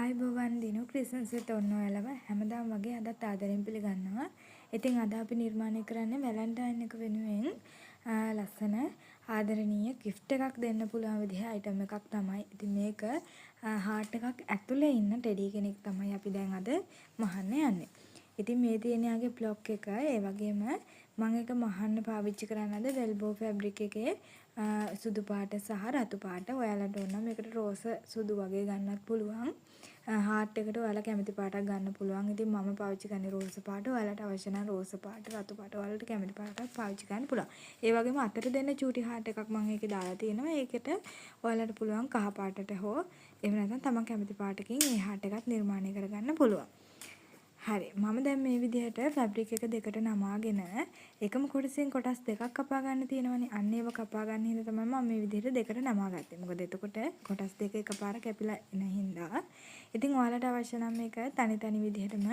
ආයුබෝවන් දිනු ක්‍රිස්මස් ඔන්න ඔයාලව හැමදාම වගේ අදත් ආදරෙන් පිළිගන්නවා. ඉතින් අද අපි නිර්මාණය කරන්නේ වැලන්ටයින් එක වෙනුවෙන් ලස්සන ආදරණීය gift එකක් දෙන්න පුළුවන් විදිහේ item එකක් තමයි. ඉතින් මේක heart එකක් ඇතුලේ ඉන්න ටෙඩි කෙනෙක් තමයි අපි දැන් අද මහන්න යන්නේ. ඉතින් මේ තියෙන යාගේ බ්ලොක් එක ඒ වගේම මම එක මහන්න පාවිච්චි කරන්නද වෙල්බෝ ෆැබ්‍රික් එකේ සුදු පාට සහ රතු පාට. ඔයාලට ඕන නම් මේකට රෝස සුදු වගේ ගන්නත් පුළුවන්. හાર્ට් එකට ඔයාලා කැමති පාටක් ගන්න පුළුවන්. ඉතින් මම පාවිච්චි කරන්නේ රෝස පාට. ඔයාලට අවශ්‍ය නම් රෝස පාට, රතු පාට ඔයාලට කැමති පාටක් පාවිච්චි කරන්න පුළුවන්. ඒ වගේම අතට දෙන්න චූටි හાર્ට් එකක් මම ඒකේ දාලා තියෙනවා. ඒකට ඔයාලට පුළුවන් කහ පාටට හෝ එහෙම නැත්නම් තමන් කැමති පාටකින් මේ හાર્ට් එකත් නිර්මාණය කරගන්න පුළුවන්. හරි මම දැන් මේ විදිහට ෆැබ්‍රික් එක දෙකට නමාගෙන එකම කොටසෙන් කොටස් දෙකක් කපා ගන්න තියෙනවනේ. අන්න ඒව කපා ගන්න හින්දා තමයි මම මේ විදිහට දෙකට නමාගත්තේ. මොකද එතකොට කොටස් දෙක එකපාර කැපිලා එන හින්දා. ඉතින් ඔයාලට අවශ්‍ය නම් මේක තනි තනි විදිහටම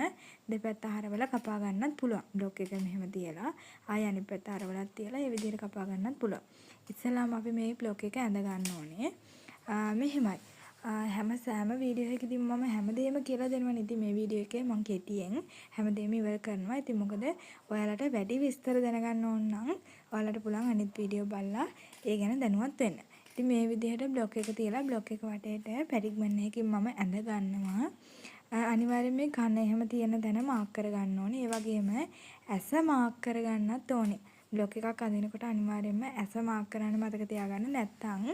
දෙපැත්ත හරවලා කපා ගන්නත් පුළුවන්. බ්ලොක් එක මෙහෙම තියලා ආය අනිත් පැත්ත හරවලත් තියලා මේ විදිහට කපා ගන්නත් පුළුවන්. ඉස්සෙල්ලාම අපි මේ බ්ලොක් එක ඇඳ ගන්න ඕනේ. මෙහෙමයි. සෑම වීඩියෝ එකකදී මම හැමදේම කියලා දෙනවනේ. ඉතින් මේ වීඩියෝ එකේ මම කෙටියෙන් හැමදේම ඉවර කරනවා. ඉතින් මොකද ඔයාලට වැඩි විස්තර දැනගන්න ඕන නම් ඔයාලට පුළුවන් අනිත් වීඩියෝ බලලා ඒ ගැන දැනුවත් වෙන්න. ඉතින් මේ විදිහට බ්ලොක් එක තියලා බ්ලොක් එක වටේට පැරිග්මන් එකකින් මම ඇඳ ගන්නවා. අනිවාර්යයෙන් මේ කන එහෙම තියෙන තැන මාක් කර ගන්න ඕනේ. ඒ වගේම ඇස මාක් කර ගන්නත් ඕනේ. බ්ලොක් එකක් අඳිනකොට අනිවාර්යයෙන්ම ඇස මාක් කරන්න මතක තියාගන්න. නැත්නම්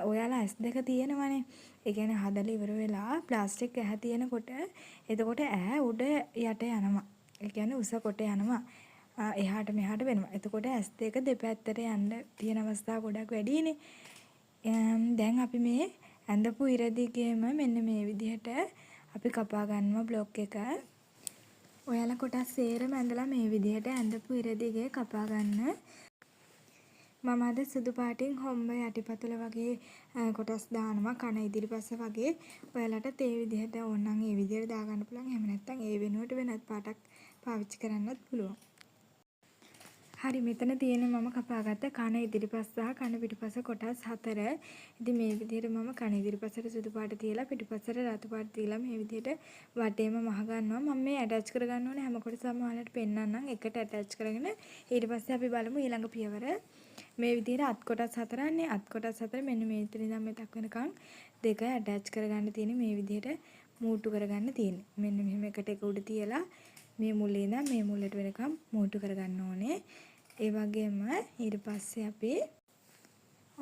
ඔයාලා ඇස් දෙක තියෙනවනේ. ඒ කියන්නේ හදලා ඉවර වෙලා ප්ලාස්ටික් ඇහැ තියෙනකොට එතකොට ඇහැ උඩ යට යනවා. ඒ කියන්නේ උස කොට යනවා. එහාට මෙහාට වෙනවා. එතකොට ඇස් දෙක දෙපැත්තට යන්න තියෙන අවස්ථා ගොඩක් වැඩිනේ. දැන් අපි මේ ඇඳපු ඉරදිගේම මෙන්න මේ විදිහට අපි කපා ගන්නවා බ්ලොක් එක. ඔයාලා කොටස් සේරම ඇඳලා මේ විදිහට ඇඳපු ඉරදිගේ කපා ගන්න. මම අද සුදු පාටින් හොම්බ යටිපතුල වගේ කොටස් දානවා කන ඉදිරිපස්ස වගේ. ඔයාලට ඒ විදිහට ඕන නම් ඒ විදිහට දාගන්න පුළුවන්. එහෙම නැත්නම් ඒ වෙනුවට වෙනත් පාටක් පාවිච්චි කරන්නත් පුළුවන්. හරි මෙතන තියෙන මම කපාගත්ත කන ඉදිරිපස්ස සහ කන පිටුපස්ස කොටස් 4. ඉතින් මේ විදිහට මම කන ඉදිරිපස්සට සුදු පාට තියලා පිටුපස්සට රතු පාට තියලා මේ විදිහට වටේම මහ ගන්නවා. මම මේ ඇටච් කරගන්න ඕනේ හැම කොටසම ඔයාලට පෙන්නන්නම්. එකට ඇටච් කරගෙන ඊට පස්සේ අපි බලමු ඊළඟ පියවර. මේ විදිහට අත් කොටස් 4න්නේ අත් කොටස් 4 මෙන්න මේ ඉතින් ඉඳන් මෙතක් වෙනකන් දෙක ඇටච් කරගන්න තියෙන්නේ මේ විදිහට මූට්ටු කරගන්න තියෙන්නේ. මෙන්න මෙහෙම එකට එක උඩ තියලා මේ මුලේ ඉඳන් මේ මුලට වෙනකම් මූට්ටු කරගන්න ඕනේ. ඒ වගේම ඊට පස්සේ අපි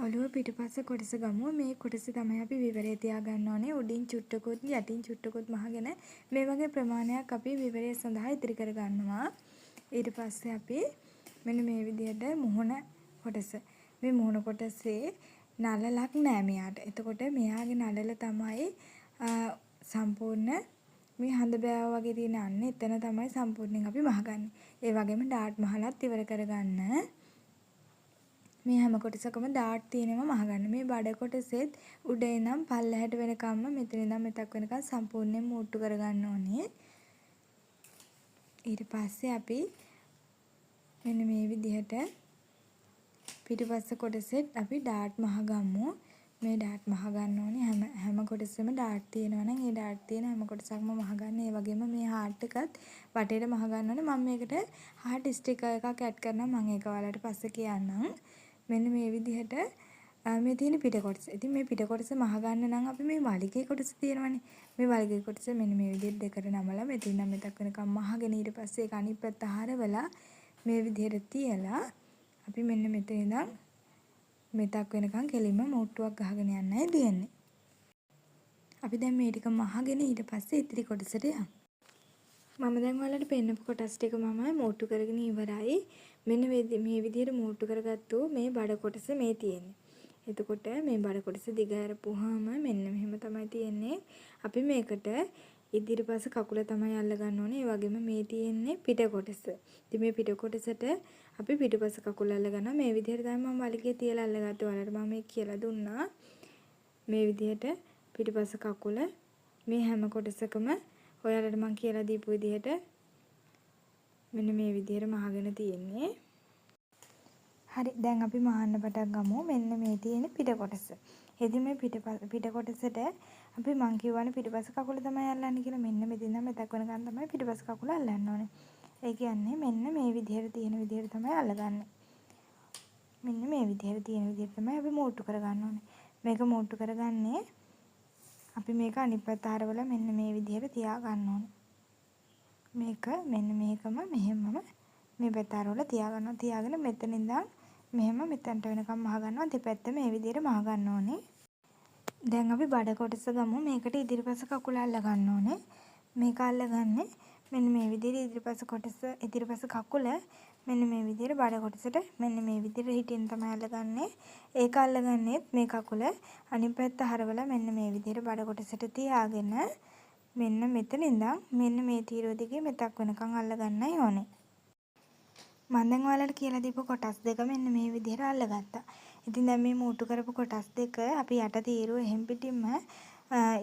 ඔළුව පිටුපස්ස කොටස ගමු. මේ කොටස තමයි අපි විවරය තියාගන්න ඕනේ. උඩින් චුට්ටකුත් යටින් චුට්ටකුත් මහගෙන මේ වගේ ප්‍රමාණයක් අපි විවරය සඳහා ඉතිරි කරගන්නවා. ඊට පස්සේ අපි මෙන්න මේ විදිහට මුහුණ කොටස. මේ මුහුණ කොටසේ නළලක් නෑ මෙයාට. එතකොට මෙයාගේ නළල තමයි සම්පූර්ණ මේ හඳ බෑව වගේ තියෙන අන්නේ එතන තමයි සම්පූර්ණයෙන් අපි මහගන්නේ. ඒ වගේම ඩාට් මහලත් ඉවර කරගන්න. මේ හැම කොටසකම ඩාට් තියෙනවා මහගන්න. මේ බඩ කොටසෙත් උඩ ඉඳන් පල්ලහැට වෙනකම්ම මෙතන ඉඳන් මෙතක් වෙනකම් සම්පූර්ණයෙන් මූට්ටු කරගන්න ඕනේ. ඊට පස්සේ අපි මෙන්න මේ විදිහට පිටුපස්ස කොටසෙත් අපි ඩාට් මහගමු. මේ ඩාට් මහ ගන්න ඕනේ හැම කොටසෙම ඩාට් තියෙනවා නම් ඒ ඩාට් තියෙන හැම කොටසක්ම මහ ගන්න. ඒ වගේම මේ හાર્ට් එකත් වටේට මහ ගන්න ඕනේ. මම මේකට හાર્ට් ස්ටිකර් එකක් ඇඩ් කරනවා. මම ඒක ඔයාලට පස්සේ කියන්නම්. මෙන්න මේ විදිහට මේ තියෙන පිට කොටස. ඉතින් මේ පිට කොටස මහ ගන්න නම් අපි මේ වලිගේ කොටස තියෙනවනේ. මේ වලිගේ කොටස මෙන්න මේ විදිහට දෙකට නමලා මෙතන ඉඳන් මෙතක් වෙනකම් මහගෙන ඊට පස්සේ ඒක අනිත් පැත්ත හරවලා මේ විදිහට තියලා අපි මෙන්න මෙතන ඉඳන් මෙතක් වෙනකන් කෙලින්ම මූට්ටුවක් ගහගෙන යන්නයි දෙන්නේ. අපි දැන් මේ ටික මහගෙන ඊට පස්සේ ඉතිරි කොටසට යමු. මම දැන් ඔයාලට පෙන්නපු කොටස් ටික මම මූට්ටු කරගෙන ඉවරයි. මෙන්න මේ විදිහට මූට්ටු කරගත්තු මේ බඩ කොටස මේ තියෙන්නේ. එතකොට මේ බඩ කොටස දිග ඇරපුවාම මෙන්න මෙහෙම තමයි තියෙන්නේ. අපි මේකට ඉදිරිපස කකුල තමයි අල්ල ගන්න ඕනේ. ඒ වගේම මේ තියෙන්නේ පිට කොටස. ඉතින් මේ පිට කොටසට අපි පිටුපස කකුල අල්ල ගන්නවා. මේ විදිහට තමයි මම වලිගේ තියලා අල්ලගත්තේ. ඔයාලට මම මේ කියලා දුන්නා. මේ විදිහට පිටුපස කකුල මේ හැම කොටසකම ඔයාලට මම කියලා දීපු විදිහට මෙන්න මේ විදිහට මහගෙන තියෙන්නේ. හරි දැන් අපි මහන්න පටන් ගමු. මෙන්න මේ තියෙන පිට කොටස. එදින් මේ පිට කොටසට අපි මං කියවනේ පිටිපස්ස කකුල තමයි අල්ලන්නේ කියලා. මෙන්න මෙතන ඉඳන් මෙතක් වෙනකන් තමයි පිටිපස්ස කකුල අල්ලන්න ඕනේ. ඒ කියන්නේ මෙන්න මේ විදිහට තියෙන විදිහට තමයි අල්ලගන්නේ. මෙන්න මේ විදිහට තියෙන විදිහට තමයි අපි මෝට්ටු කරගන්න ඕනේ. මේක මෝට්ටු කරගන්නේ අපි මේක අනිත් පැත්ත හරවලා මෙන්න මේ විදිහට තියා ගන්න ඕනේ. මේක මෙන්න මේකම මෙහෙමම මේ පැත්ත හරවලා තියා ගන්නවා. තියාගෙන මෙතන ඉඳන් මෙහෙම මෙතනට වෙනකම් මහ ගන්නවා. දෙපැත්ත මේ විදිහට මහ ගන්න ඕනේ. දැන් අපි බඩ කොටස ගමු. මේකට ඉදිරිපස කකුල අල්ල ගන්න ඕනේ. මේක අල්ලගන්නේ මෙන්න මේ විදිහට ඉදිරිපස කකුල මෙන්න මේ විදිහට බඩ කොටසට මෙන්න මේ විදිහට හිටින් තමයි අල්ලගන්නේ. ඒක අල්ලගන්නේත් මේ කකුල අනිත් පැත්ත හරවලා මෙන්න මේ විදිහට බඩ කොටසට තියාගෙන මෙන්න මෙතන ඉඳන් මෙන්න මේ තීරුව දිගේ මෙතක් වෙනකන් අල්ලගන්නයි ඕනේ. මම දැන් ඔයාලට කියලා දීපු කොටස් දෙක මෙන්න මේ විදිහට අල්ලගත්තා. ඉතින් දැන් මේ මූට්ටු කරපු කොටස් දෙක අපි යට තීරුව එහෙම් පිටින්ම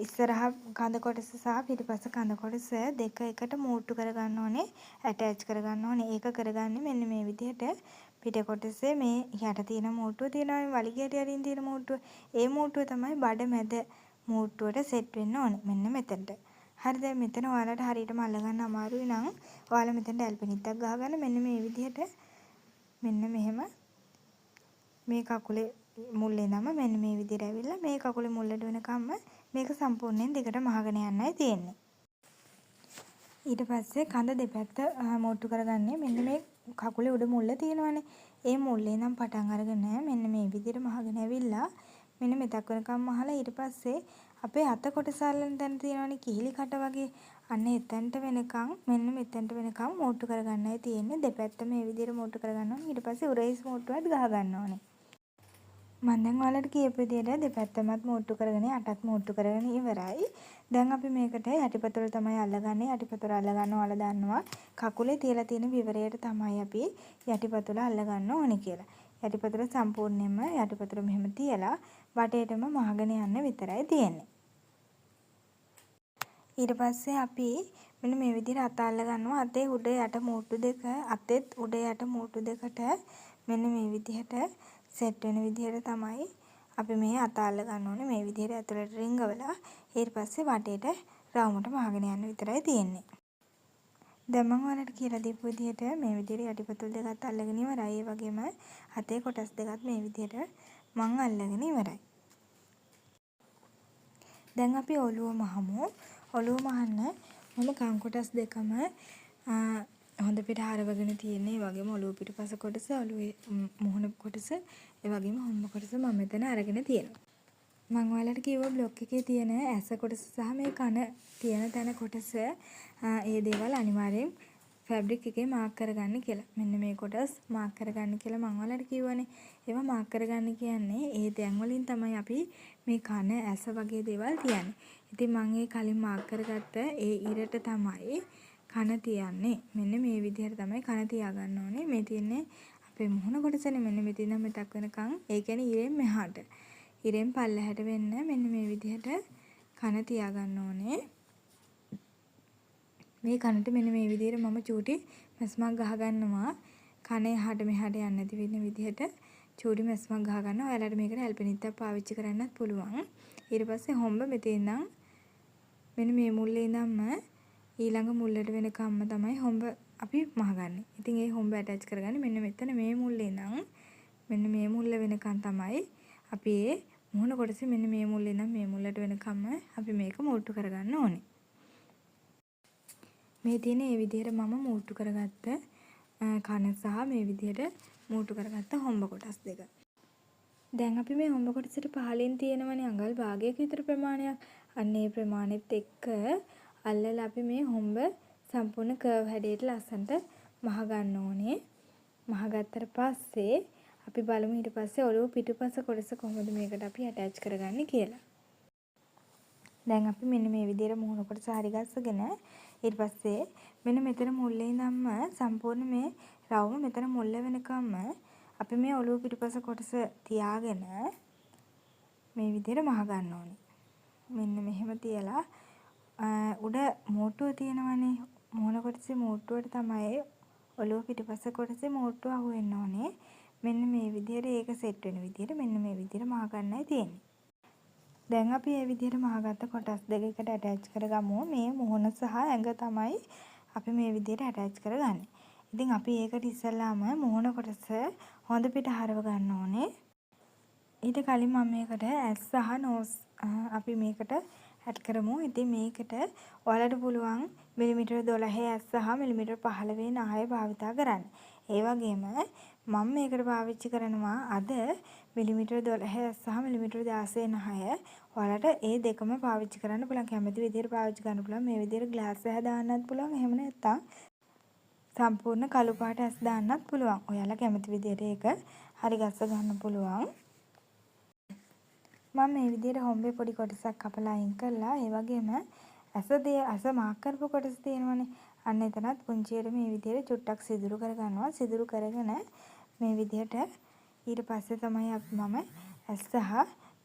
ඉස්සරහා කඳ කොටස සහ පිටිපස්ස කඳ කොටස දෙක එකට මූට්ටු කරගන්න ඕනේ. ඇටච් කරගන්න ඕනේ. ඒක කරගන්නේ මෙන්න මේ විදිහට පිට කොටසේ මේ යට තියෙන මූට්ටුව තියෙනවානේ වලිගයට යටින් තියෙන මූට්ටුව. ඒ මූට්ටුව තමයි බඩ මැද මූට්ටුවට සෙට් වෙන්න ඕනේ. මෙන්න මෙතනට. හරි දැන් මෙතන ඔයාලට හරියටම අල්ලගන්න අමාරුයි නම් ඔයාලා මෙතනට ඇල්පිනිත්තක් ගහගන්න මෙන්න මේ විදිහට මෙන්න මෙහෙම මේ කකුලේ මුල්ලේ නම මෙන්න මේ විදිහට ඇවිල්ලා මේ කකුලේ මුල්ලට වෙනකම්ම මේක සම්පූර්ණයෙන් දිගට මහගෙන යන්නයි තියෙන්නේ. ඊට පස්සේ කඳ දෙපැත්ත මෝට්ටු කරගන්නේ මෙන්න මේ කකුලේ උඩ මුල්ල තියෙනවානේ. ඒ මුල්ලේ නම් පටන් අරගෙන මෙන්න මේ විදිහට මහගෙන ඇවිල්ලා මෙන්න මෙතක් වෙනකම් මහලා ඊට පස්සේ අපේ අත කොටස අල්ලන තැන තියෙනවනේ කිහිලි කට වගේ. අන්න එතනට වෙනකම් මෙන්න මෙතනට වෙනකම් මෝට්ටු කරගන්නයි තියෙන්නේ. දෙපැත්ත මේ විදිහට මෝට්ටු කරගන්න ඕනේ. ඊට පස්සේ උරහිස් මෝට්ටුවත් ගහ ගන්න ඕනේ. මම දැන් ඔයාලට කියපු විදිහට දෙපැත්තමත් මෝට්ටු කරගෙන අටත් මෝට්ටු කරගෙන ඉවරයි. දැන් අපි මේකට යටිපතුල තමයි අල්ලගන්නේ. යටිපතුල අල්ලගන්න ඔයාලා දන්නවා. කකුලේ තියලා තියෙන විවරයට තමයි අපි යටිපතුල අල්ලගන්න ඕනේ කියලා. යටිපතුල සම්පූර්ණයෙන්ම යටිපතුල මෙහෙම තියලා වටේටම මහගෙන යන්න විතරයි තියෙන්නේ. ඊට පස්සේ අපි මෙන්න මේ විදිහට අත අල්ල ගන්නවා. අතේ උඩ යට මූට්ටු දෙක අතෙත් උඩ යට මූට්ටු දෙකට මෙන්න මේ විදිහට සෙට් වෙන විදිහට තමයි අපි මේ අත අල්ල ගන්න ඕනේ. මේ විදිහට ඇතුළට රිංගවලා ඊට පස්සේ වටේට රවුමට මහගෙන යන්න විතරයි තියෙන්නේ. දැන් මම ඔයාලට කියලා දීපු විදිහට මේ විදිහට යටිපතුල් දෙකත් අල්ලගෙන ඉවරයි. ඒ වගේම අතේ කොටස් දෙකත් මේ විදිහට මං අල්ලගෙන ඉවරයි. දැන් අපි ඔළුව මහමු. ඔළුව මහන්න මම කන් කොටස් දෙකම හොඳ පිට හරවගෙන තියෙන්නේ. ඒ වගේම ඔළුව පිටපස කොටස, ඔළුවේ මුහුණ කොටස, ඒ වගේම හොම්බ කොටස මම මෙතන අරගෙන තියෙනවා. මම ඔයාලට කිව්වා බ්ලොග් එකේ තියෙන ඇස කොටස සහ මේ කන තියෙන තැන කොටස ඒ දේවල් අනිවාර්යෙන් ෆැබ්‍රික් එකේ මාක් කරගන්න කියලා. මෙන්න මේ කොටස් මාක් කරගන්න කියලා මම ඔයාලට කිව්වනේ. ඒවා මාක් කරගන්න කියන්නේ ඒ තැන් වලින් තමයි අපි මේ කන ඇස වගේ දේවල් තියන්නේ. ඉතින් මම ඒ කලින් මාක් කරගත්ත ඒ ඉරට තමයි කන තියන්නේ. මෙන්න මේ විදිහට තමයි කන තියාගන්න ඕනේ. මේ තියෙන්නේ අපේ මුහුණ කොටසනේ. මෙන්න මෙතන ඉඳන් මෙතක් වෙනකන් ඒ කියන්නේ ඉරෙන් මෙහාට. ඉරෙන් පල්ලෙහාට වෙන්න මෙන්න මේ විදිහට කන තියාගන්න ඕනේ. මේ කනට මෙන්න මේ විදිහට මම චූටි මැස්මක් ගහ ගන්නවා. කන එහාට මෙහාට යන්නේ නැති වෙන විදිහට චූටි මැස්මක් ගහ ගන්නවා. ඔයාලට මේකට ඇල්පිනිත්තක් පාවිච්චි කරන්නත් පුළුවන්. ඊට පස්සේ හොම්බ මෙතේ ඉඳන් මෙන්න මේ මුල්ලේ ඉඳන්ම ඊළඟ මුල්ලට වෙනකම්ම තමයි හොම්බ අපි මහගන්නේ. ඉතින් ඒ හොම්බ ඇටච් කරගන්නේ මෙන්න මෙතන මේ මුල්ලේ ඉඳන් මෙන්න මේ මුල්ල වෙනකන් තමයි අපි ඒ මුහුණ කොටසේ මෙන්න මේ මුල්ලේ ඉඳන් මේ මුල්ලට වෙනකම්ම අපි මේක මූට්ටු කරගන්න ඕනේ. මේ තියෙන මේ විදිහට මම මූට්ටු කරගත්ත කන සහ මේ විදිහට මූට්ටු කරගත්ත හොම්බ කොටස් දෙක. දැන් අපි මේ හොම්බ කොටසට පහලින් තියෙනවනේ අඟල් භාගයක විතර ප්‍රමාණයක්. අන්න ඒ ප්‍රමාණෙත් එක්ක අල්ලලා අපි මේ හොම්බ සම්පූර්ණ කර්ව් හැඩයට ලස්සනට මහ ගන්න ඕනේ. මහ ගත්තට පස්සේ අපි බලමු ඊට පස්සේ ඔළුව පිටුපස කොටස කොහොමද මේකට අපි ඇටච් කරගන්නේ කියලා. දැන් අපි මෙන්න මේ විදිහට මුහුණ කොටස හරි ගස්සගෙන ඊට පස්සේ මෙන්න මෙතන මුල්ලේ ඉඳන්ම සම්පූර්ණ මේ රවුම මෙතන මුල්ල වෙනකම්ම අපි මේ ඔළුව පිටුපස කොටස තියාගෙන මේ විදිහට මහ ගන්න ඕනේ. මෙන්න මෙහෙම තියලා උඩ මෝට්ටුව තියෙනවනේ මුහුණ කොටසේ මෝට්ටුවට තමයි ඔළුව පිටුපස කොටසේ මෝට්ටුව අහු වෙන්න ඕනේ. මෙන්න මේ විදිහට ඒක සෙට් වෙන විදිහට මෙන්න මේ විදිහට මහ ගන්නයි තියෙන්නේ. දැන් අපි මේ විදිහට මහගත්ත කොටස් දෙක එකට ඇටැච් කරගමු. මේ මුහුණ සහ ඇඟ තමයි අපි මේ විදිහට ඇටැච් කරගන්නේ. ඉතින් අපි ඒකට ඉස්සෙල්ලාම මුහුණ කොටස හොඳ පිට හරව ගන්න ඕනේ. ඊට කලින් මම මේකට ඇස් සහ නෝස් අපි මේකට ඇඩ් කරමු. ඉතින් මේකට ඔයාලට පුළුවන් මිලිමීටර 12 ඇස් සහ මිලිමීටර 15 නහය භාවිතා කරන්න. ඒ වගේම මම මේකට පාවිච්චි කරනවා අද මිලිමීටර 12 ඇස් සහ මිලිමීටර 16 නහය. ඔයාලට ඒ දෙකම පාවිච්චි කරන්න පුළුවන්. කැමති විදිහට පාවිච්චි කරන්න පුළුවන්. මේ විදිහට ග්ලාස් එක දාන්නත් පුළුවන්. එහෙම නැත්නම් සම්පූර්ණ කළු පාට ඇස් දාන්නත් පුළුවන්. ඔයාලා කැමති විදිහට ඒක හරි ගස්ස ගන්න පුළුවන්. මම මේ විදිහට හොම්බේ පොඩි කොටසක් කපලා අයින් කරලා ඒ වගේම ඇස මාක් කරපු කොටස තියෙනවනේ. අන්න එතනත් පුංචියට මේ විදිහට චුට්ටක් සිදුරු කරගන්නවා. සිදුරු කරගෙන මේ විදිහට ඊට පස්සේ තමයි මම ඇස් සහ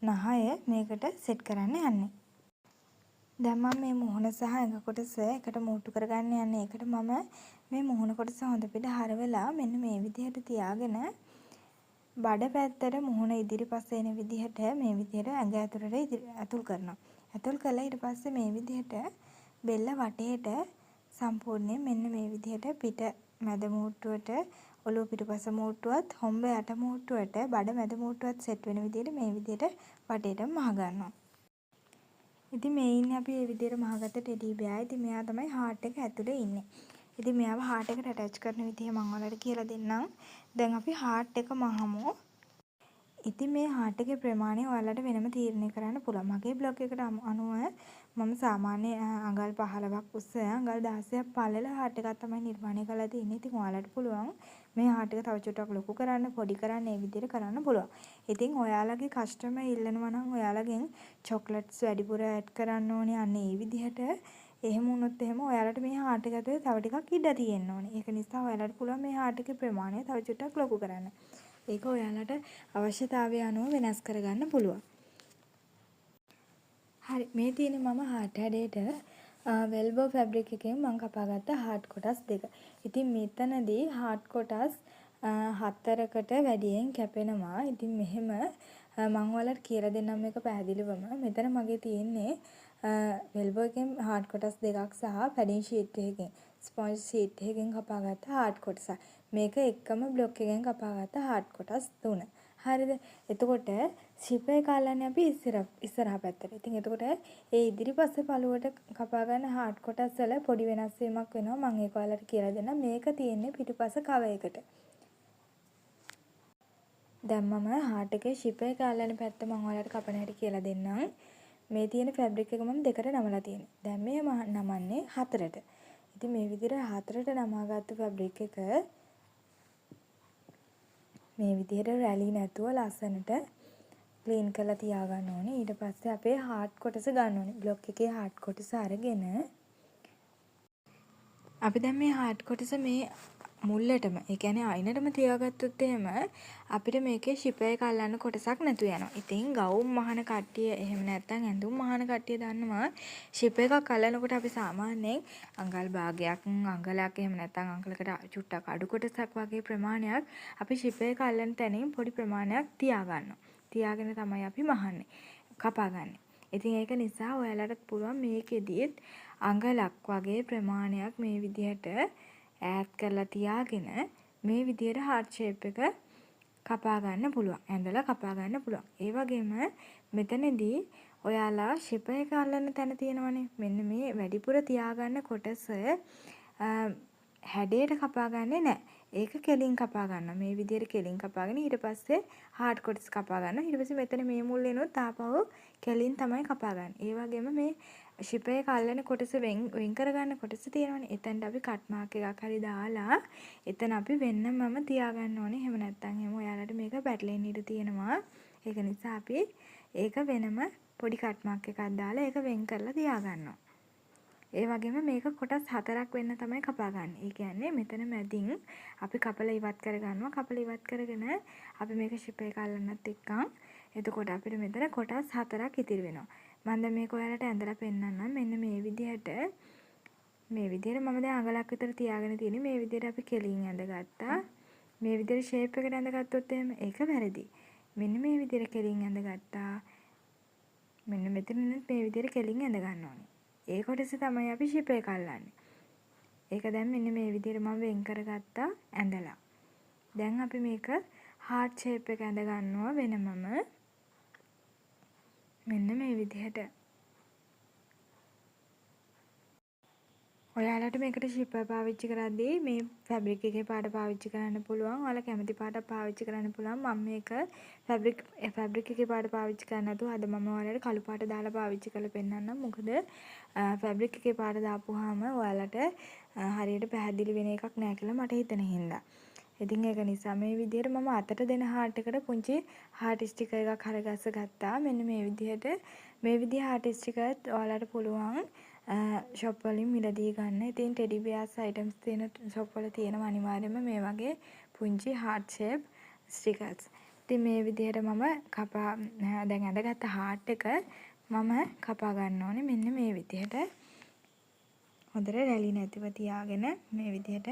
නහය මේකට සෙට් කරන්න යන්නේ. දැන් මම මේ මුහුණ සහ ඇඟ කොටස එකට මූට්ටු කරගන්න යන්නේ. ඒකට මම මේ මුහුණ කොටස හොඳ පිට හරවලා මෙන්න මේ විදිහට තියාගෙන බඩ පැත්තට මුහුණ ඉදිරිපස්ස එන විදිහට මේ විදිහට ඇඟ ඇතුළට ඇතුල් කරනවා. ඇතුල් කළා ඊට පස්සේ මේ විදිහට බෙල්ල වටේට සම්පූර්ණයෙන් මෙන්න මේ විදිහට පිට මැද මූට්ටුවට ඔළුව පිටුපස මූට්ටුවත් හොම්බ යට මූට්ටුවට බඩ මැද මූට්ටුවත් සෙට් වෙන විදිහට මේ විදිහට වටේට මහ ගන්නවා. ඉතින් මේ ඉන්නේ අපි මේ විදිහට මහගත්ත ටෙඩි බෙයා. ඉතින් මෙයා තමයි හાર્ට් එක ඇතුලේ ඉන්නේ. ඉතින් මෙයාව හાર્ට් එකට ඇටච් කරන විදිහ මම ඔයාලට කියලා දෙන්නම්. දැන් අපි හાર્ට් එක මහමු. ඉතින් මේ හાર્ට් එකේ ප්‍රමාණය ඔයාලට වෙනම තීරණය කරන්න පුළුවන්. මගේ බ්ලොග් එකට අනුව මම සාමාන්‍ය අඟල් 15ක් උස අඟල් 16ක් පළල හાર્ට් එකක් තමයි නිර්මාණය කරලා තියෙන්නේ. ඉතින් ඔයාලට පුළුවන් මේ හાર્ට් එක තව චුට්ටක් ලොකු කරන්න, පොඩි කරන්න, මේ විදිහට කරන්න පුළුවන්. ඉතින් ඔයාලගේ කස්ටමර් ඉල්ලනවා නම් ඔයාලගෙන් චොක්ලට්ස් වැඩිපුර ඇඩ් කරන්න ඕනේ. අන්න ඒ විදිහට එහෙම වුණොත් එහෙම ඔයාලට මේ හાર્ට් එක ඇතුලේ තව ටිකක් ඉඩ තියෙන්න ඕනේ. ඒක නිසා ඔයාලට පුළුවන් මේ හાર્ට් එකේ ප්‍රමාණය තව චුට්ටක් ලොකු කරන්න. ඒක ඔයාලට අවශ්‍යතාවය අනුව වෙනස් කරගන්න පුළුවන්. හරි මේ තියෙන්නේ මම හાર્ට් හැඩයට වෙල්බෝ ෆැබ්‍රික් එකෙන් මම කපාගත්ත හાર્ට් කොටස් දෙක. ඉතින් මෙතනදී හાર્ට් කොටස් 4කට වැඩියෙන් කැපෙනවා. ඉතින් මෙහෙම මම ඔයාලට කියලා දෙන්නම් මේක පැහැදිලිවම. මෙතන මගේ තියෙන්නේ වෙල්බෝ එකෙන් හાર્ට් කොටස් දෙකක් සහ පැඩින් ෂීට් එකකින් ස්පොන්ජ් ෂීට් එකකින් කපාගත්ත හાર્ට් කොටස. මේක එකම බ්ලොක් එකෙන් කපාගත්ත හાર્ට් කොටස් 3. හරිද? එතකොට ෂිප් එක අල්ලන්නේ අපි ඉස්සරහා පැත්තට. ඉතින් එතකොට ඒ ඉදිරිපස්ස පළුවට කපා ගන්න හાર્ට් කොටස් වල පොඩි වෙනස් වීමක් වෙනවා. මම ඒක ඔයාලට කියලා දෙන්නම්. මේක තියෙන්නේ පිටුපස කව එකට. දැන් මම හાર્ට් එකේ ෂිප් එක අල්ලන පැත්ත මම ඔයාලට කපන හැටි කියලා දෙන්නම්. මේ තියෙන ෆැබ්‍රික් එක මම දෙකට නමලා තියෙනවා. දැන් මේ නමන්නේ 4ට. ඉතින් මේ විදිහට 4ට නමාගත්තු ෆැබ්‍රික් එක මේ විදිහට රැලි නැතුව ලස්සනට ක්ලීන් කරලා තියාගන්න ඕනේ. ඊට පස්සේ අපේ හાર્ට් කොටස ගන්න ඕනේ. බ්ලොක් එකේ හાર્ට් කොටස අරගෙන අපි දැන් මේ හાર્ට් කොටස මේ මුල්ලටම ඒ කියන්නේ අයිනටම තියාගත්තොත් එහෙම අපිට මේකේ ෂිප් එක අල්ලන්න කොටසක් නැතු වෙනවා. ඉතින් ගවුම් මහන කට්ටිය එහෙම නැත්නම් ඇඳුම් මහන කට්ටිය දන්නවා ෂිප් එකක් අල්ලනකොට අපි සාමාන්‍යයෙන් අඟල් භාගයක් අඟලක් එහෙම නැත්නම් අඟලකට චුට්ටක් අඩු කොටසක් වගේ ප්‍රමාණයක් අපි ෂිප් එක අල්ලන තැනින් පොඩි ප්‍රමාණයක් තියාගන්නවා. තියාගෙන තමයි අපි මහන්නේ කපාගන්නේ. ඉතින් ඒක නිසා ඔයාලට පුළුවන් මේකෙදිත් අඟලක් වගේ ප්‍රමාණයක් මේ විදිහට ඈඩ් කරලා තියාගෙන මේ විදිහට හાર્ට් ෂේප් එක කපා ගන්න පුළුවන්. ඇඳලා කපා ගන්න පුළුවන්. ඒ වගේම මෙතනදී ඔයාලා ෂිප් එක අල්ලන තැන තියෙනවනේ. මෙන්න මේ වැඩිපුර තියාගන්න කොටස හැඩයට කපා ගන්නේ නැහැ. ඒක කෙලින් කපා ගන්න. මේ විදිහට කෙලින් කපාගෙන ඊට පස්සේ හાર્ට් කොටස් කපා ගන්න. ඊට පස්සේ මෙතන මේ මුල් එනොත් ආපහු කෙලින් තමයි කපා ගන්න. ඒ වගේම මේ ෂිප් එක අල්ලන කොටස වෙන් කරගන්න කොටස තියෙනවනේ. එතනට අපි කට් මාක් එකක් හරි දාලා එතන අපි වෙන්නමම තියාගන්න ඕනේ. එහෙම නැත්නම් එහෙම ඔයාලට මේක පැටලෙන්න ඉඩ තියෙනවා. ඒක නිසා අපි ඒක වෙනම පොඩි කට් මාක් එකක් දාලා ඒක වෙන් කරලා තියාගන්නවා. ඒ වගේම මේක කොටස් 4ක් වෙන්න තමයි කපා ගන්න. ඒ කියන්නේ මෙතන මැදින් අපි කපලා ඉවත් කරගන්නවා. කපලා ඉවත් කරගෙන අපි මේක ෂිප් එක අල්ලන්නත් එක්කන් එතකොට අපිට මෙතන කොටස් 4ක් ඉතිරි වෙනවා. මම දැන් මේක ඔයාලට ඇඳලා පෙන්නන්නම්. මෙන්න මේ විදිහට මම දැන් අඟලක් විතර තියාගෙන තියෙන්නේ. මේ විදිහට අපි කෙලින් ඇඳගත්තා. මේ විදිහට ෂේප් එකට ඇඳගත්තොත් එහෙම ඒක වැරදි. මෙන්න මේ විදිහට කෙලින් ඇඳගත්තා. මෙන්න මෙතනින් මේ විදිහට කෙලින් ඇඳ ගන්න ඕනේ. ඒ කොටස තමයි අපි ෂිප් එක අල්ලන්නේ. ඒක දැන් මෙන්න මේ විදිහට මම වෙන් කරගත්තා ඇඳලා. දැන් අපි මේක heart shape එක ඇඳ ගන්නවා වෙනමම. මෙන්න මේ විදිහට. ඔයාලට මේකට ෂිපර් පාවිච්චි කරද්දී මේ ෆැබ්‍රික් එකේ පාට පාවිච්චි කරන්න පුළුවන්. ඔයාලා කැමති පාටක් පාවිච්චි කරන්න පුළුවන්. මම මේක ෆැබ්‍රික් එකේ පාට පාවිච්චි කරන්නේ නැතුව අද මම ඔයාලට කළු පාට දාලා පාවිච්චි කරලා පෙන්නන්නම්. මොකද ෆැබ්‍රික් එකේ පාට දාපුවාම ඔයාලට හරියට පැහැදිලි වෙන එකක් නෑ කියලා මට හිතෙන හින්දා. ඉතින් ඒක නිසා මේ විදිහට මම අතට දෙන හાર્ට් එකට පුංචි හાર્ට් ස්ටිකර් එකක් හරගස්ස ගත්තා. මෙන්න මේ විදිහට මේ විදිහ හાર્ට් ස්ටිකර්ත් ඔයාලට පුළුවන් ෂොප් වලින් මිලදී ගන්න. ඉතින් ටෙඩි බියර්ස් අයිටම්ස් තියෙන ෂොප් වල තියෙනවා අනිවාර්යයෙන්ම මේ වගේ පුංචි heart shape stickers. ඉතින් මේ විදිහට මම කපා දැන් අඳගත්ත heart එක මම කපා ගන්න ඕනේ මෙන්න මේ විදිහට. හොඳට රැලි නැතිව තියාගෙන මේ විදිහට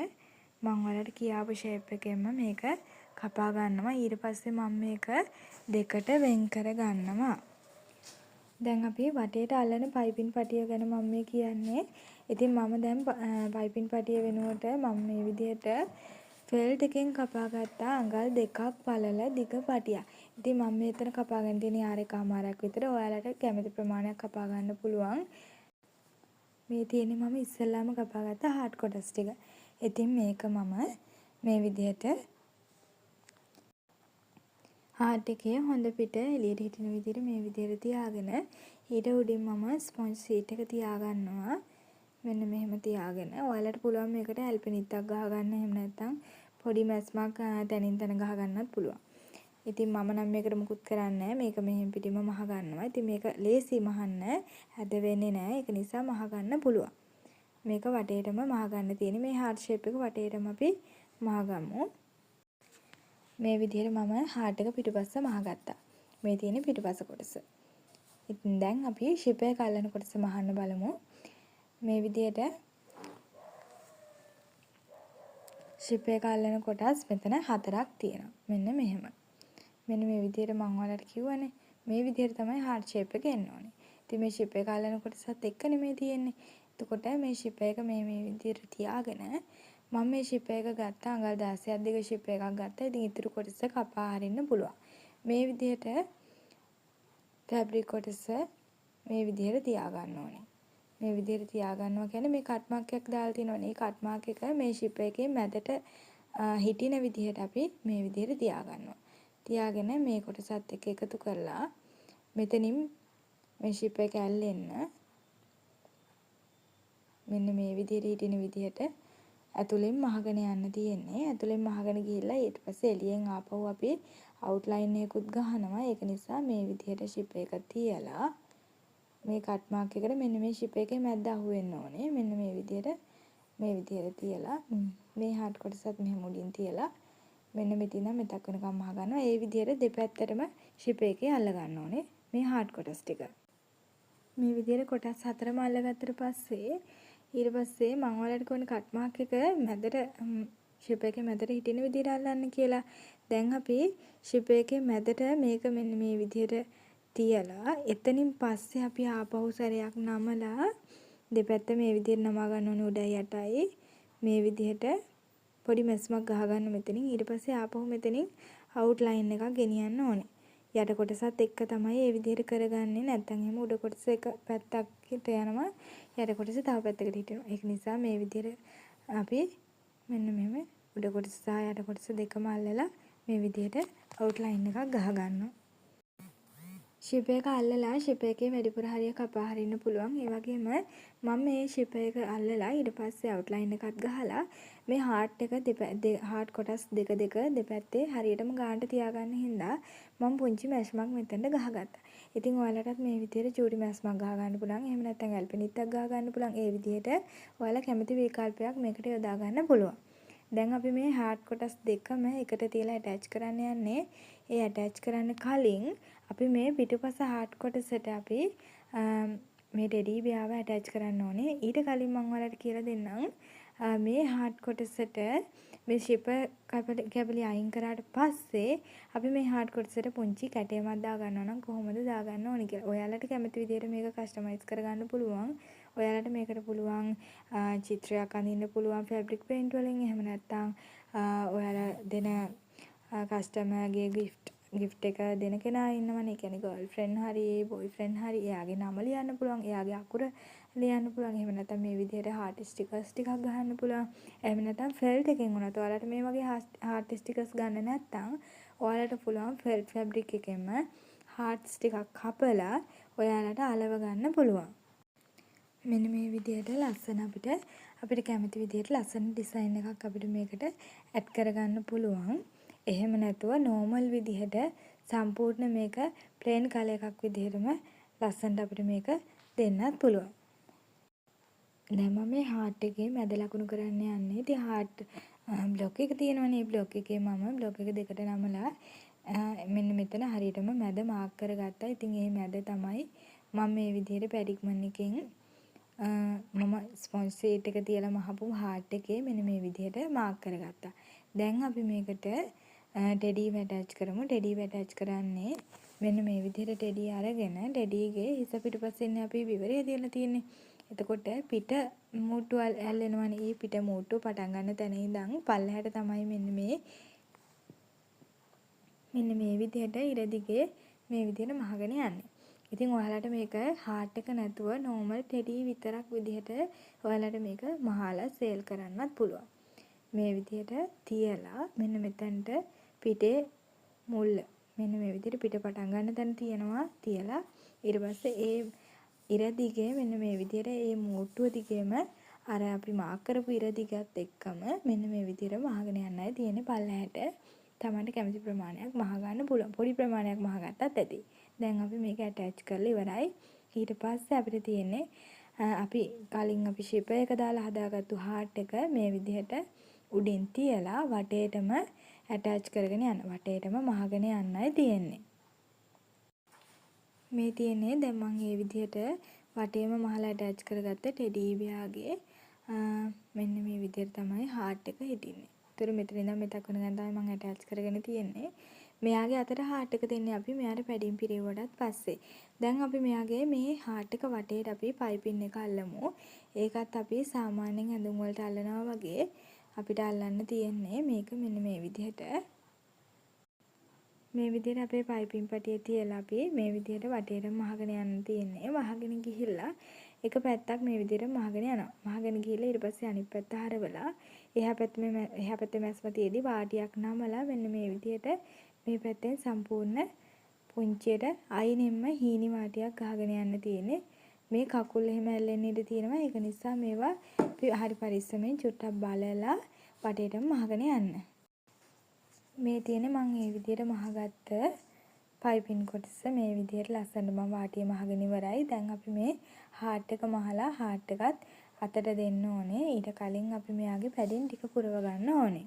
මම ඔයාලට කියාපු shape එකෙන්ම මේක කපා ගන්නවා. ඊට පස්සේ මම මේක දෙකට වෙන් කර ගන්නවා. දැන් අපි වටේට අල්ලන පයිපින් පටිය ගැන මම මේ කියන්නේ. ඉතින් මම දැන් පයිපින් පටිය වෙනුවට මම මේ විදිහට ෆෙල්ට් එකෙන් කපා ගත්තා අඟල් 2ක් පළල දිග පටියක්. ඉතින් මම මෙතන කපා ගන්න තියෙන යාරේකමාරක් විතර. ඔයාලට කැමති ප්‍රමාණයක් කපා ගන්න පුළුවන්. මේ තියෙන්නේ මම ඉස්සෙල්ලාම කපා ගත්ත හાર્ට් කොටස් ටික. ඉතින් මේක මම මේ විදිහට හાર્ට් එකේ හොඳ පිට එළියට හිටින විදිහට මේ විදිහට තියාගෙන ඊට උඩින් මම ස්පොන්ජ් සීට් එක තියාගන්නවා. මෙන්න මෙහෙම තියාගෙන ඔයාලට පුළුවන් මේකට ඇල්පිනිත්තක් ගහ ගන්න. එහෙම නැත්නම් පොඩි මැස්මක් තනින් තන ගහ ගන්නත් පුළුවන්. ඉතින් මම නම් මේකට මුකුත් කරන්නේ නැහැ. මේක මෙහෙම පිටින්ම මහ ගන්නවා. ඉතින් මේක ලේසි මහන්න හැද වෙන්නේ නැහැ. ඒක නිසා මහ ගන්න පුළුවන්. මේක වටේටම මහ ගන්න තියෙන්නේ. මේ heart shape එක වටේටම අපි මහ ගමු. මේ විදිහට මම heart එක පිටුපස්ස මහගත්තා. මේ තියෙන පිටුපස්ස කොටස. ඉතින් දැන් අපි ෂිප් එක අල්ලන කොටස මහන්න බලමු. මේ විදිහට ෂිප් එක අල්ලන කොටස් මෙතන 4ක් තියෙනවා. මෙන්න මෙහෙම. මෙන්න මේ විදිහට මම ඔයාලට කිව්වනේ. මේ විදිහට තමයි heart shape එක එන්න ඕනේ. ඉතින් මේ ෂිප් එක අල්ලන කොටසත් එක්ක නෙමෙයි තියෙන්නේ. එතකොට මේ ෂිප් එක මේ විදිහට තියාගෙන මම මේ ෂිප් එක ගත්තා අඟල් 16ක් දිග ෂිප් එකක් ගත්තා. ඉතින් ඊටු කොටස කපා හරින්න පුළුවන්. මේ විදිහට ෆැබ්‍රික් කොටස මේ විදිහට තියා ගන්න ඕනේ. මේ විදිහට තියා ගන්නවා කියන්නේ මේ කට් මාක් එකක් දාලා තියෙනවනේ. මේ කට් මාක් එක මේ ෂිප් එකේ මැදට හිටින විදිහට අපි මේ විදිහට තියා ගන්නවා. තියාගෙන මේ කොටසත් එක්ක එකතු කරලා මෙතනින් මේ ෂිප් එක ඇල්ලෙන්න මෙන්න මේ විදිහට හිටින විදිහට ඇතුලෙන් මහගෙන යන්න තියෙන්නේ. ඇතුලෙන් මහගෙන ගිහිල්ලා ඊට පස්සේ එළියෙන් ආපහු අපි අවුට්ලයින් එකකුත් ගහනවා. ඒක නිසා මේ විදිහට ෂිප් එක තියලා මේ කට් මාක් එකට මෙන්න මේ ෂිප් එකේ මැද්ද අහු වෙන්න ඕනේ. මෙන්න මේ විදිහට තියලා මේ හાર્ට් කොටසත් මෙහෙම උඩින් තියලා මෙන්න මෙතන මෙතක් වෙනකම් මහ ගන්නවා. ඒ විදිහට දෙපැත්තටම ෂිප් එකේ අල්ල ගන්න ඕනේ මේ හાર્ට් කොටස් ටික. මේ විදිහට කොටස් 4ම අල්ලගත්තට පස්සේ ඊට පස්සේ මම ඔයාලට කියන්නේ කට් මාක් එක මැදට ෂිප් එකේ මැදට හිටින විදිහට අල්ලන්න කියලා. දැන් අපි ෂිප් එකේ මැදට මේක මෙන්න මේ විදිහට තියලා එතනින් පස්සේ අපි ආපහු සැරයක් නමලා දෙපැත්ත මේ විදිහට නමා ගන්න ඕනේ උඩයි යටයි. මේ විදිහට පොඩි මැස්මක් ගහ ගන්න මෙතනින්. ඊට පස්සේ ආපහු මෙතනින් අවුට්ලයින් එකක් ගෙනියන්න ඕනේ. යට කොටසත් එක්ක තමයි මේ විදිහට කරගන්නේ. නැත්නම් එහෙම උඩ කොටස එක පැත්තකට යනවා. යට කොටස තව පැත්තකට හිටිනවා. ඒක නිසා මේ විදිහට අපි මෙන්න මෙහෙම උඩ කොටස සහ යට කොටස දෙකම අල්ලලා මේ විදිහට අවුට්ලයින් එකක් ගහ ගන්නවා. ෂිප් එක අල්ලලා ෂිප් එකේ වැඩිපුර හරිය කපා හරින්න පුළුවන්. ඒ වගේම මම මේ ෂිප් එක අල්ලලා ඊට පස්සේ අවුට්ලයින් එකක් ගහලා මේ හાર્ට් එක හાર્ට් කොටස් දෙක දෙපැත්තේ හරියටම ගානට තියාගන්න හින්දා මම පුංචි මැෂ්මක් මෙතනට ගහගත්තා. ඉතින් ඔයාලටත් මේ විදිහට චූටි මැස්මක් ගහ ගන්න පුළුවන්. එහෙම නැත්නම් ඇල්පිනිත්තක් ගහ ගන්න පුළුවන්. ඒ විදිහට ඔයාලා කැමති විකල්පයක් මේකට යොදා ගන්න පුළුවන්. දැන් අපි මේ හાર્ට් කොටස් දෙකම එකට තියලා ඇටච් කරන්න යන්නේ. ඒ ඇටච් කරන්න කලින් අපි මේ පිටුපස හાર્ට් කොටසට අපි මේ ටෙඩි බියාව ඇටච් කරන්න ඕනේ. ඊට කලින් මම ඔයාලට කියලා දෙන්නම් මේ හાર્ට් කොටසට මේ ශිප කැබලි අයින් කරාට පස්සේ අපි මේ හાર્ට් කොටසට පුංචි කැටයමක් දා ගන්නවා නම් කොහොමද දා ගන්න ඕනි කියලා. ඔයාලට කැමති විදිහට මේක කස්ටමයිස් කරගන්න පුළුවන්. ඔයාලට මේකට පුළුවන් චිත්‍රයක් අඳින්න පුළුවන් ෆැබ්‍රික් පේන්ට් වලින්. එහෙම නැත්නම් ඔයාලා දෙන කස්ටමර්ගේ ගිෆ්ට් එක දෙන කෙනා ඉන්නවනේ. ඒ කියන්නේ ගර්ල්ෆ්‍රෙන්ඩ් හරි බොයිෆ්‍රෙන්ඩ් හරි එයාගේ නම ලියන්න පුළුවන්. එයාගේ අකුර ලියන්න පුළුවන්. එහෙම නැත්නම් මේ විදිහට හાર્ට් ස්ටිකර්ස් ටිකක් ගහන්න පුළුවන්. එහෙම නැත්නම් ෆෙල්ට් එකෙන් උනත් ඔයාලට මේ වගේ හાર્ට් ස්ටිකර්ස් ගන්න නැත්නම් ඔයාලට පුළුවන් ෆෙල්ට් ෆැබ්‍රික් එකෙන්ම හાર્ට්ස් ටිකක් කපලා ඔයාලට අලව ගන්න පුළුවන්. මෙන්න මේ විදිහට ලස්සන අපිට කැමති විදිහට ලස්සන ඩිසයින් එකක් අපිට මේකට ඇඩ් කරගන්න පුළුවන්. එහෙම නැතුව නෝමල් විදිහට සම්පූර්ණ මේක ප්ලේන් කලර් එකක් විදිහටම ලස්සනට අපිට මේක දෙන්නත් පුළුවන්. දැන් මම මේ හાર્ට් එකේ මැද ලකුණු කරන්න යන්නේ. ඉතින් හાર્ට් බ්ලොක් එක තියෙනවනේ. මේ බ්ලොක් එකේ මම බ්ලොක් එක දෙකට නමලා මෙන්න මෙතන හරියටම මැද මාක් කරගත්තා. ඉතින් මේ මැද තමයි මම මේ විදිහට පැඩිග්මන් එකෙන් මම ස්පොන්ජ් සීට් එක තියලා මහපු හાર્ට් එකේ මෙන්න මේ විදිහට මාක් කරගත්තා. දැන් අපි මේකට ටෙඩි ඇටච් කරමු. ටෙඩි ඇටච් කරන්නේ මෙන්න මේ විදිහට ටෙඩි අරගෙන ටෙඩිගේ හිස පිටුපස්සෙන් අපි විවරය තියලා තියෙන්නේ. එතකොට පිට මුට්ටු ඇල්ලෙනවනේ. මේ පිට මුට්ටු පටන් ගන්න තැන ඉඳන් පල්ලහැට තමයි මෙන්න මේ විදිහට ඉර දිගේ මේ විදිහට මහගෙන යන්නේ. ඉතින් ඔයාලට මේක හાર્ට් එක නැතුව නෝමල් ටෙඩි විතරක් විදිහට ඔයාලට මේක මහලා සේල් කරන්නත් පුළුවන්. මේ විදිහට තියලා මෙන්න මෙතනට පිටේ මුල්ල මෙන්න මේ විදිහට පිට පටන් ගන්න තැන තියනවා. තියලා ඊට පස්සේ ඒ ඉර දිගේ මෙන්න මේ විදිහට ඒ මුට්ටුව දිගේම අර අපි මාක් කරපු ඉර දිගත් එක්කම මෙන්න මේ විදිහට මහගෙන යන්නයි තියෙන්නේ. පල්ලහැට තමන්ට කැමති ප්‍රමාණයක් මහ ගන්න පුළුවන්. පොඩි ප්‍රමාණයක් මහ ගත්තත් ඇති. දැන් අපි මේක ඇටච් කරලා ඉවරයි. ඊට පස්සේ අපිට තියෙන්නේ අපි කලින් අපි ෂිප් එක දාලා හදාගත්තු හાર્ට් එක මේ විදිහට උඩින් තියලා වටේටම ඇටච් කරගෙන යන්න. වටේටම මහගෙන යන්නයි තියෙන්නේ. මේ තියෙන්නේ දැන් මම මේ විදිහට වටේම මහලා ඇටච් කරගත්ත ටෙඩි බියාගේ මෙන්න මේ විදිහට තමයි හાર્ට් එක හිටින්නේ. ඒතර මෙතන ඉඳන් මෙතක් වෙන ගන්න තමයි මම ඇටච් කරගෙන තියෙන්නේ. මෙයාගේ අතට හાર્ට් එක දෙන්නේ අපි මෙයාට පැඩින් පිරෙව්වටත් පස්සේ. දැන් අපි මෙයාගේ මේ හાર્ට් එක වටේට අපි පයිපින් එක අල්ලමු. ඒකත් අපි සාමාන්‍යයෙන් ඇඳුම් වලට අල්ලනවා වගේ අපිට අල්ලන්න තියෙන්නේ මේක මෙන්න මේ විදිහට. මේ විදිහට අපේ පයිපින් පටිය තියලා අපි මේ විදිහට වටේට මහගෙන යන්න තියෙන්නේ. මහගෙන ගිහිල්ලා එක පැත්තක් මේ විදිහට මහගෙන යනවා. මහගෙන ගිහිල්ලා ඊට පස්සේ අනිත් පැත්ත හරවලා එහා පැත්තේ මැස්ම තියේදී වාටියක් නමලා මෙන්න මේ විදිහට මේ පැත්තෙන් සම්පූර්ණ පුංචියට අයිනෙන්ම හීනි වාටියක් ගහගෙන යන්න තියෙන්නේ. මේ කකුල් එහෙම ඇල්ලෙන්න ඉඩ තියෙනවා. ඒක නිසා මේවා හරි පරිස්සමෙන් චුට්ටක් බලලා වටේටම මහගෙන යන්න. මේ තියෙන්නේ මම මේ විදිහට මහගත්ත පයිපින් කොටස මේ විදිහට ලස්සනට මම වාටිය මහගෙන ඉවරයි. දැන් අපි මේ හાર્ට් එක මහලා හાર્ට් එකත් අතට දෙන්න ඕනේ. ඊට කලින් අපි මෙයාගේ පැඩින් ටික පුරව ගන්න ඕනේ.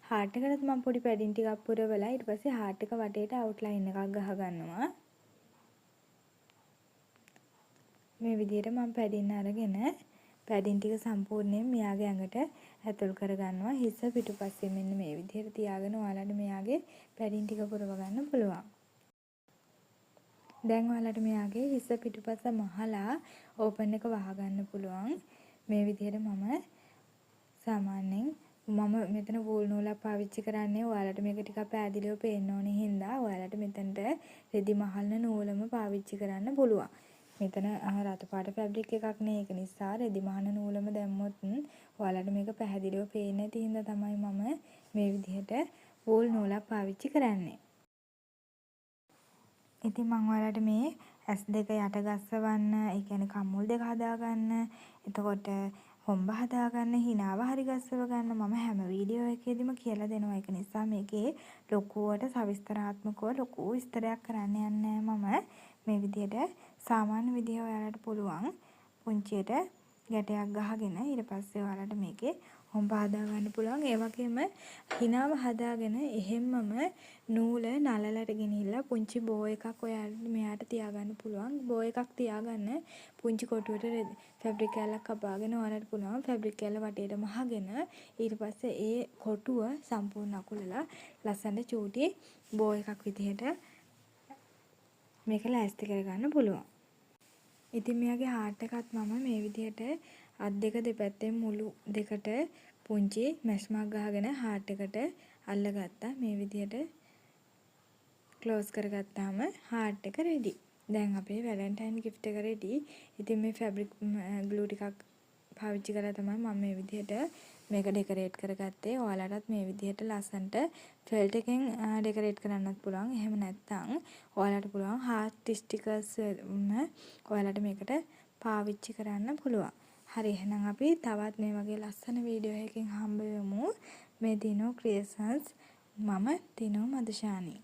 හાર્ට් එකටත් මම පොඩි පැඩින් ටිකක් පුරවලා ඊට පස්සේ හાર્ට් එක වටේට අවුට්ලයින් එකක් ගහ ගන්නවා. මේ විදිහට මම පැඩින් අරගෙන පැඩින් ටික සම්පූර්ණයෙන් මෙයාගේ ඇඟට ඇතුල් කරගන්නවා. හිස පිටුපස්සේ මෙන්න මේ විදිහට තියාගෙන ඔයාලට මෙයාගේ පැඩින් ටික පුරව ගන්න පුළුවන්. දැන් ඔයාලට මෙයාගේ හිස පිටුපස මහලා ඕපන් එක වහගන්න පුළුවන්. මේ විදිහට මම සාමාන්‍යයෙන් මම මෙතන වූල් නූලක් පාවිච්චි කරන්නේ. ඔයාලට මේක ටිකක් පැහැදිලිව පේන්න ඕනේ හින්දා ඔයාලට මෙතනට රෙදි මහල්න නූලම පාවිච්චි කරන්න පුළුවන්. මෙතන රතු පාට ෆැබ්‍රික් එකක් නේ. ඒක නිසා රෙදි මහන නූලම දැම්මොත් ඔයාලට මේක පැහැදිලිව පේන්නේ නැති හින්දා තමයි මම මේ විදිහට වූල් නූලක් පාවිච්චි කරන්නේ. ඉතින් මම ඔයාලට මේ S2 යට ගස්සවන්න, ඒ කියන්නේ කම්මුල් දෙක හදාගන්න, එතකොට හොම්බ හදාගන්න, හිනාව හරි ගස්සව ගන්න මම හැම වීඩියෝ එකේදීම කියලා දෙනවා. ඒක නිසා මේකේ ලොකුවට සවිස්තරාත්මකව ලොකු විස්තරයක් කරන්න යන්නේ මම මේ විදිහට සාමාන්‍ය විදිහ ඔයාලට පුළුවන් පුංචියට ගැටයක් ගහගෙන ඊට පස්සේ ඔයාලට මේකේ හොම්බ හදා ගන්න පුළුවන්. ඒ වගේම හිනාව හදාගෙන එහෙම්මම නූල නලලට ගෙනිහිල්ලා පුංචි බෝ එකක් ඔයාලට මෙයාට තියාගන්න පුළුවන්. බෝ එකක් තියාගන්න පුංචි කොටුවට ෆැබ්‍රික් කෑල්ලක් කපාගෙන ඔයාලට පුළුවන් ෆැබ්‍රික් කෑල්ල වටේට මහගෙන ඊට පස්සේ ඒ කොටුව සම්පූර්ණ අකුලලා ලස්සනට චූටි බෝ එකක් විදිහට මේක ලෑස්ති කරගන්න පුළුවන්. ඉතින් මෙයාගේ හાર્ට් එකත් මම මේ විදිහට අත් දෙක දෙපැත්තෙන් මුළු දෙකට පුංචි මැෂ්මක් ගහගෙන හાર્ට් එකට අල්ලගත්තා. මේ විදිහට ක්ලෝස් කරගත්තාම හાર્ට් එක රෙඩි. දැන් අපේ වැලන්ටයින් ගිෆ්ට් එක රෙඩි. ඉතින් මේ ෆැබ්‍රික් ග්ලූ ටිකක් පාවිච්චි කරලා තමයි මම මේ විදිහට මේක ඩෙකොරේට් කරගත්තේ. ඔයාලටත් මේ විදිහට ලස්සනට ෆෙල්ට් එකෙන් ඩෙකොරේට් කරන්නත් පුළුවන්. එහෙම නැත්නම් ඔයාලට පුළුවන් හાર્ට් ස්ටිකර්ස් ඔයාලට මේකට පාවිච්චි කරන්න පුළුවන්. හරි එහෙනම් අපි තවත් මේ වගේ ලස්සන වීඩියෝ එකකින් හම්බ වෙමු. මේ දිනෝ ක්‍රියේෂන්ස් මම දිනෝ මදුෂානි